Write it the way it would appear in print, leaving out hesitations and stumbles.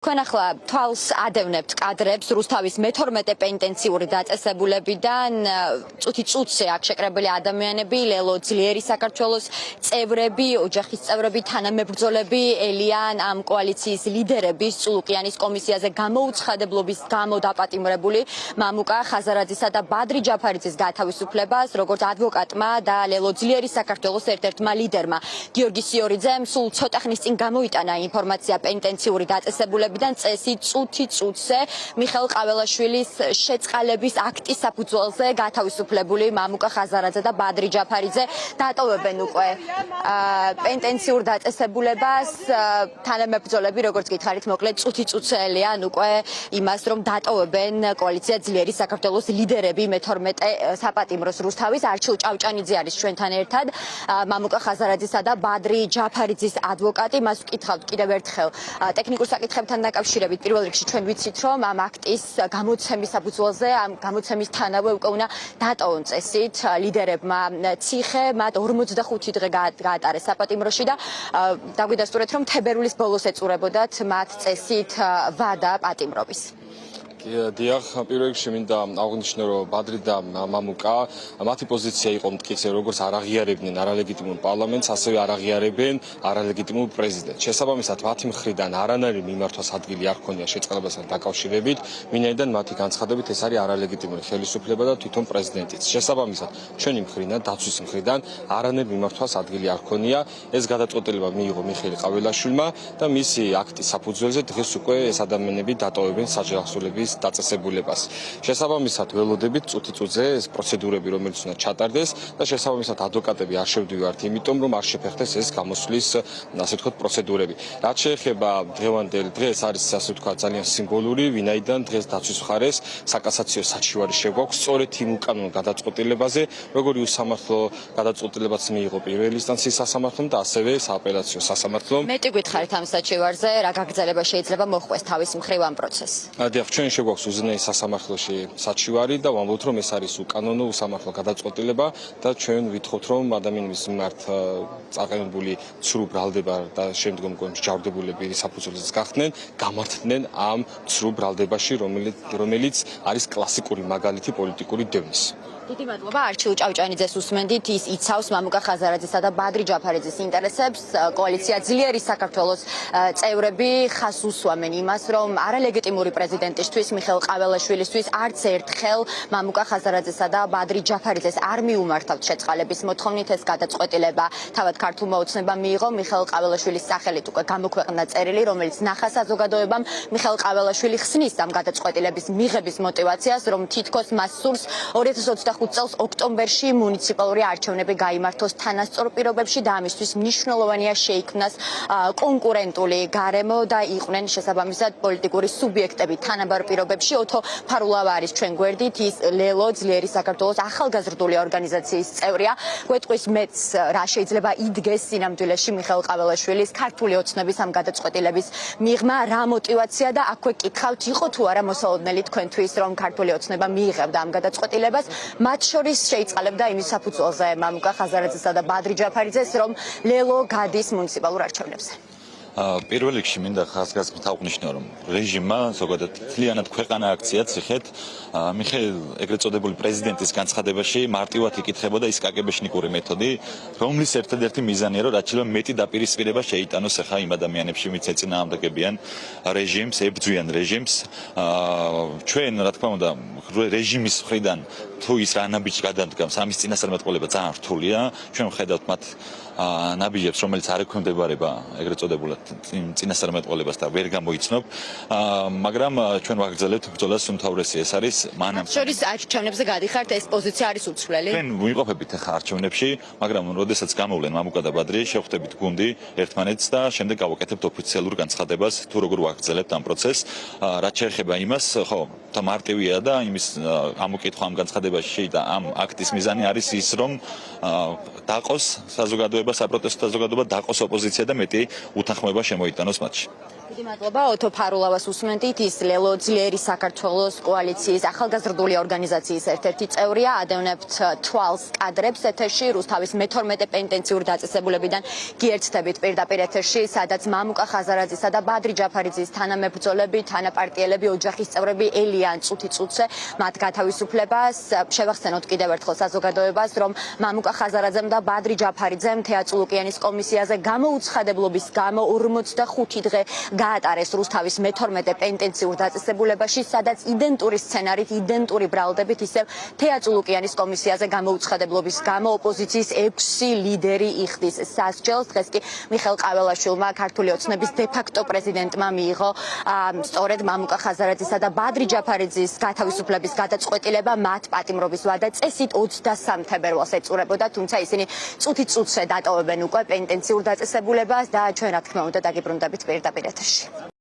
Თქვენ ახლა თვალს ადევნებთ კადრებს რუსთავის მე-12 პენტენციური დაწესებულებიდან წუთი წუთზე აქ შეკრებილი ადამიანები, ლელო ძლიერი საქართველოს წევრები, ოჯახის წევრები, თანამებრძოლები ელიან ამ კოალიციის ლიდერების წულუკიანის კომისიაზე გამოუცხადებლობის გამო დაპატიმრებული მამუკა ხაზარაძისა და ბადრი ჯაფარიძის გათავისუფლებას, როგორც ადვოკატმა და ლელო ძლიერი საქართველოს ერთ-ერთმა ლიდერმა გიორგი სიორიძემ სულ ცოტა ხნის წინ გამოიტანა ინფორმაცია პენტენციური დაწესებულებიდან წესი წუთი წუთზე მიხეილ ყაველაშვილის შეწყალების აქტის საფუძველზე გათავისუფლებული მამუკა ხაზარაძე და ბადრი ჯაფარიძე დატოვებენ უკვე პენტენციურ დაწესებულებას თანამებრძოლები, როგორც გითხარით, მოკლედ წუთი წუთზე ელიან უკვე იმას, რომ დატოვებენ კოალიცია ძლიერი საქართველოს ლიდერები მე-12 საპატიმროს რუსთავის. არჩილ ჭავჭანიძე არის ჩვენთან ერთად, მამუკა ხაზარაძისა და ბადრი ჯაფარიძის ადვოკატი. მას ვკითხავთ კიდევ ერთხელ ტექნიკურ საკითხებთან დაკავშირებით. პირველ რიგში ჩვენ ვიცით, რომ ამ აქტის გამოცემის საფუძველზე, ამ გამოცემის თანავე უკვე უნდა დატოვონ წესით ლიდერებმა ციხე, მათ 45 დღე გაატარეს საპატიმროში და დაგვიდასტურეთ, რომ თებერვლის ბოლოს ეწურებოდათ მათ წესით ვადა პატიმრობის. დიახ, პირველ რიგში მინდა აღვნიშნო, რომ ბადრი და მამუკა მათი პოზიცია იყო მტკიცე, როგორც არ აღიარებდნენ არალეგიტიმურ პარლამენტს, ასევე არ აღიარებენ არალეგიტიმურ პრეზიდენტს. შესაბამისად, მათი მხრიდან არანაირი მიმართვას ადგილი არ ჰქონია შეწყალებასთან დაკავშირებით, ვინაიდან მათი განცხადებით ეს არის არალეგიტიმური ხელისუფლება და თვითონ პრეზიდენტიც. შესაბამისად, ჩვენი მხრიდან, დაცვის მხრიდან არანაირი მიმართვას ადგილი არ ჰქონია. ეს გადაწყვეტილება მიიღო მიხეილ ყაველაშვილმა და მისი აქტის საფუძველზე დღეს უკვე ეს ადამიანები დატოვებენ საჯავახსოვრების დაწესებულებას. შესაბამისად, ველოდებით წუთი წუთზე ეს პროცედურები, რომელიც უნდა ჩატარდეს და შესაბამისად ადვოკატები არ შევდივართ, იმიტომ რომ არ შეფერხდეს ეს გამოსვლის, ასე ვთქვათ, პროცედურები. რაც შეეხება დღევანდელ დღეს არის, ასე ვთქვათ, ძალიან სიმბოლური, ვინაიდან დღეს დაცვის მხარეს საკასაციო საჩივარი შეგვაქვს სწორედ იმ უკანონო გადაწყვეტილებაზე, როგორი უსამართლო გადაწყვეტილებაც მიიღო პირველი ინსტანციის სასამართლომ და ასევე სააპელაციო სასამართლომ. მეტი გითხარით ამ საჩივარზე, რა გაგრძელება შეიძლება მოხდეს თავის მხრივ ამ პროცესს? დიახ, ჩვენ გვაქვს უზენაეს სასამართლოში საჩივარი და ვამბობთ, რომ ეს არის უკანონო უსამართლო გადაწყვეტილება და ჩვენ ვითხოვთ, რომ ადამიანების მიმართ წაყენებული ცრუ ბრალდება და შემდგომ მსჯავრდებულები საფუძველზეც გახდნენ, გამართდნენ ამ ცრუ ბრალდებაში, რომელიც არის კლასიკური მაგალითი პოლიტიკური დევნის. დიდი მადლობა. არჩილ ჭავჭანიძეს უსმენდით, ის იცავს მამუკა ხაზარაძისა და ბადრი ჯაფარიძის ინტერესებს. კოალიცია ძლიერი საქართველოს წევრები ხას უსვამენ იმას, რომ არალეგიტიმური პრეზიდენტისთვის მიხეილ ყაველაშვილისთვის არც ერთხელ მამუკა ხაზარაძესა და ბადრი ჯაფარიძეს არ მიუმართავთ შეწყალების მოთხოვნით. ეს გადაწყვეტილება თავად ქართულმა ოცნებამ მიიღო. მიხეილ ყაველაშვილის სახელით უკვე გამოქვეყნდა წერილი, რომელიც ნახა საზოგადოებამ. მიხეილ ყაველაშვილი ხსნის ამ გადაწყვეტილების მიღების мотиваციას, რომ თითქოს მას სურს 2025 წელს ოქტომბერში მუნიციპალური არჩევნები გაიმართოს თანასწორ პირობებში და ამისთვის მნიშვნელოვანია შეიქმნას კონკურენტული გარემო და იყვნენ შესაბამისად პოლიტიკური სუბიექტები თანაბარ პირობებში. ოთო ფარულავა არის ჩვენ გვერდით, ის ლელო ძლიერი საქართველოს ახალგაზრდული ორგანიზაციის წევრია. გვეტყვის მეც რა შეიძლება იდგეს სინამდვილეში მიხეილ ყაველაშვილის ქართული ოცნების ამ გადაწყვეტილების მიღმა, რა мотиваცია და აქვე კითხავთ, იყო თუ არა მოსალოდნელი თქვენთვის, რომ ქართული ოცნება მიიღებდა ამ გადაწყვეტილებას. მათ შორის შეიწყალებდა იმის საფუძველზე მამუკა ხაზარაძესა და ბადრი ჯაფარიძეს, რომ ლელო გადის მუნიციპალურ არჩევნებზე. პირველ რიგში მინდა ხაზგასმით აღვნიშნო, რომ რეჟიმმა ზოგადად მთლიანად ქვეყანა აქცია ციხეთ მიხეილ ეგრეთ წოდებული პრეზიდენტის განცხადებაში მარტივად იკითხებოდა ის კაგებეშნიკური მეთოდი, რომლის ერთადერთი მიზანია, რომ რაც შეიძლება მეტი დაპირისპირება შეიტანოს ახლა იმ ადამიანებში, ვინც ეწინააღმდეგებიან რეჟიმს, ებრძვიან რეჟიმს. ჩვენ, რა თქმა უნდა, რეჟიმის მხრიდან თუ ის რა ნაბიჯს გადადგამს, ამის წინასწარმეტყველება ძალიან რთულია. ჩვენ ვხედავთ მათ ნაბიჯებს, რომელიც არ ექვემდებარება ეგრეთ წოდებულად წინასწარმეტყველებას და ვერ გამოიცნობ, მაგრამ ჩვენ ვაგრძელებთ ბრძოლას, უმთავრესი ეს არის მანამ. შორის არჩევნებზე გადიხართ, ეს პოზიცია არის უცვლელი. ჩვენ ვიმყოფებით ახლა არჩევნებში, მაგრამ როდესაც გამოვლენ მამუკა და ბადრი, შევხვდებით გუნდი ერთმანეთს და შემდეგ გავაკეთებთ ოფიციალურ განცხადებას, თუ როგორ ვაგრძელებთ ამ პროცესს. რაც შეეხება იმას, ხო, და მარტივია და იმის ამოკითხვა ამ განცხადებაში და ამ აქტის მიზანი არის ის, რომ დაყოს საზოგადოება, საპროტესტო საზოგადოება, დაყოს ოპოზიცია და მეტი უთანხმოება შემოიტანოს მათში. დიდი მადლობა ოტო ფარულავას უსმენთ. ის ლელო ძლიერი საქართველოს კოალიციის ახალგაზრდული ორგანიზაციის ერთ-ერთი წევრია. ადევნებთ თვალს კადრებს ეთერში რუსთავის მე-12 პენტენციური დაწესებულებიდან გიერთდებით პირდაპირ ეთერში, სადაც მამუკა ხაზარაძისა და ბადრი ჯაფარიძის თანამებრძოლები, თანაპარტიელები, ოჯახის წევრები ელიან წუთი-წუთზე მათ გათავისუფლებას. შევახსენოთ კიდევ ერთხელ საზოგადოებას, რომ მამუკა ხაზარაძემ და ბადრი ჯაფარიძემ თეატ ლუკიანის კომისიაზე გამოუცხადებლობის გამო 45 დღე გაატარეს რუსთავის მე-12 პენტენციურ დაწესებულებაში, სადაც იდენტური სცენარით, იდენტური ბრალდებით ისევ თეატ ლუკიანის კომისიაზე გამოუცხადებლობის გამო ოპოზიციის 6 ლიდერი იხდის სასჯელს. დღეს კი მიხეილ ყაველაშვილმა ქართული ოცნების დე-ფაქტო პრეზიდენტმა მიიღო სწორედ მამუკა ხაზარაძისა და ბადრი ჯაფარიძის გათავისუფლების გადაწყვეტილება. მათ პატიმრობის ვადა წესით 23 თებერვალს ეწურებოდა, თუმცა ისინი წუთი-წუთზე დატოვებენ უკვე პენტენციურ დაწესებულებას და ჩვენ რა თქმა უნდა დაგიბრუნდებით პირდაპირ ეთერში.